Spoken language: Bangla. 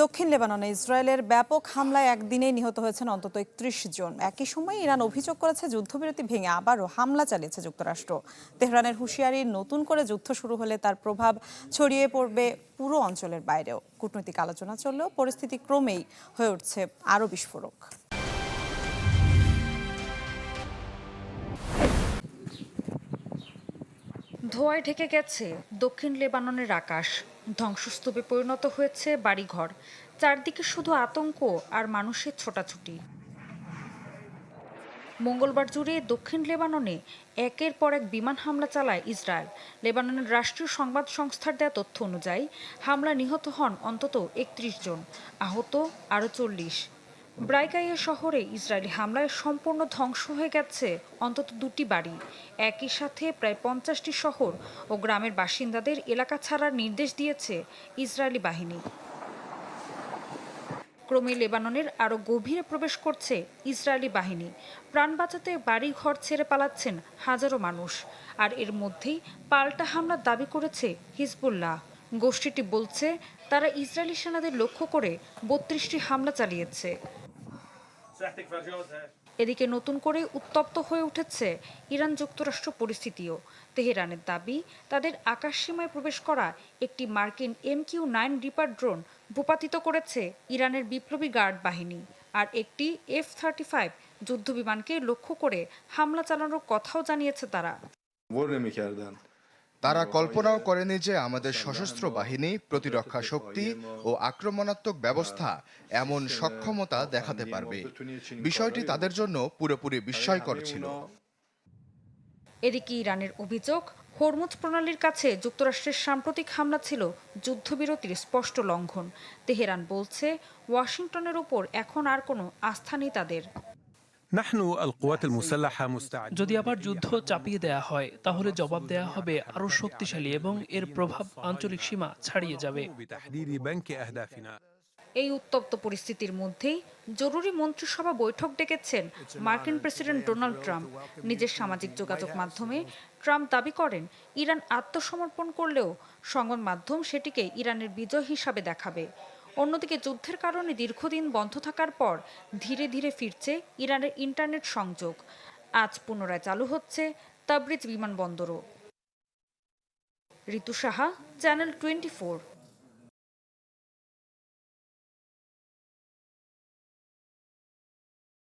দক্ষিণ লেবাননে ইসরায়েলের ব্যাপক হামলায় একদিনেই নিহত হয়েছেন অন্তত ৩১ জন। একই সময় ইরান অভিযোগ করেছে যুদ্ধবিরতি ভেঙে আবারও হামলা চালিয়েছে যুক্তরাষ্ট্র। তেহরানের হুঁশিয়ারি, নতুন করে যুদ্ধ শুরু হলে তার প্রভাব ছড়িয়ে পড়বে পুরো অঞ্চলের বাইরেও। কূটনৈতিক আলোচনা চললেও পরিস্থিতি ক্রমেই হয়ে উঠছে আরও বিস্ফোরক। ধোঁয়ায় ঢেকে গেছে দক্ষিণ লেবাননের আকাশ, ধ্বংসস্তূপে পরিণত হয়েছে বাড়িঘর। চারদিকে শুধু আতঙ্ক আর মানুষের ছোটাছুটি। মঙ্গলবার জুড়ে দক্ষিণ লেবাননে একের পর এক বিমান হামলা চালায় ইসরায়েল। লেবাননের রাষ্ট্রীয় সংবাদ সংস্থার দেয়া তথ্য অনুযায়ী হামলা নিহত হন অন্তত ৩১ জন, আহত আরও ৪০। ব্রাইকাইয়া শহরে ইসরায়েলি হামলায় সম্পূর্ণ ধ্বংস হয়ে গেছে অন্তত ২টি বাড়ি। একই সাথে প্রায় ৫০টি শহর ও গ্রামের বাসিন্দাদের এলাকা ছাড়ার নির্দেশ দিয়েছে ইসরায়েলি বাহিনী। ক্রমে লেবাননের আরও গভীরে প্রবেশ করছে ইসরায়েলি বাহিনী। প্রাণ বাঁচাতে বাড়ি ঘর ছেড়ে পালাচ্ছেন হাজারো মানুষ। আর এর মধ্যেই পাল্টা হামলার দাবি করেছে হিজবুল্লাহ। গোষ্ঠীটি বলছে তারা ইসরায়েলি সেনাদের লক্ষ্য করে ৩২টি হামলা চালিয়েছে। এদিকে নতুন করে উত্তপ্ত হয়ে উঠেছে ইরান যুক্তরাষ্ট্র পরিস্থিতিও। তেহরানের দাবি, তাদের আকাশসীমায় প্রবেশ করা একটি মার্কিন MQ-9 রিপার ড্রোন ভূপাতিত করেছে ইরানের বিপ্লবী গার্ড বাহিনী। আর একটি F-35 যুদ্ধবিমানকে লক্ষ্য করে হামলা চালানোর কথাও জানিয়েছে তারা। তারা কল্পনাও করেনি যে আমাদের সশস্ত্র বাহিনী, প্রতিরক্ষা শক্তি ও আক্রমণাত্মক ব্যবস্থা এমন সক্ষমতা দেখাতে পারবে। বিষয়টি তাদের জন্য পুরোপুরি বিস্ময়কর ছিল। এদিকে ইরানের অভিযোগ, হরমুজ প্রণালীর কাছে যুক্তরাষ্ট্রের সাম্প্রতিক হামলা ছিল যুদ্ধবিরতির স্পষ্ট লঙ্ঘন। তেহরান বলছে ওয়াশিংটনের উপর এখন আর কোনো আস্থা নেই তাদের। যদি আবার যুদ্ধ চাপিয়ে দেয়া হয়, তাহলে জবাব দেয়া হবে আরও শক্তিশালী এবং এর প্রভাব আঞ্চলিক সীমা ছাড়িয়ে যাবে। এই উত্তপ্ত পরিস্থিতির মধ্যেই জরুরি মন্ত্রিসভা বৈঠক ডেকেছেন মার্কিন প্রেসিডেন্ট ডোনাল্ড ট্রাম্প। নিজের সামাজিক যোগাযোগ মাধ্যমে ট্রাম্প দাবি করেন, ইরান আত্মসমর্পণ করলেও সংবাদ মাধ্যম সেটিকে ইরানের বিজয় হিসাবে দেখাবে। অন্যদিকে যুদ্ধের কারণে দীর্ঘদিন বন্ধ থাকার পর ধীরে ধীরে ফিরছে ইরানের ইন্টারনেট সংযোগ। আজ পুনরায় চালু হচ্ছে তাবরিজ বিমানবন্দরও। ঋতু সাহা, চ্যানেল 24।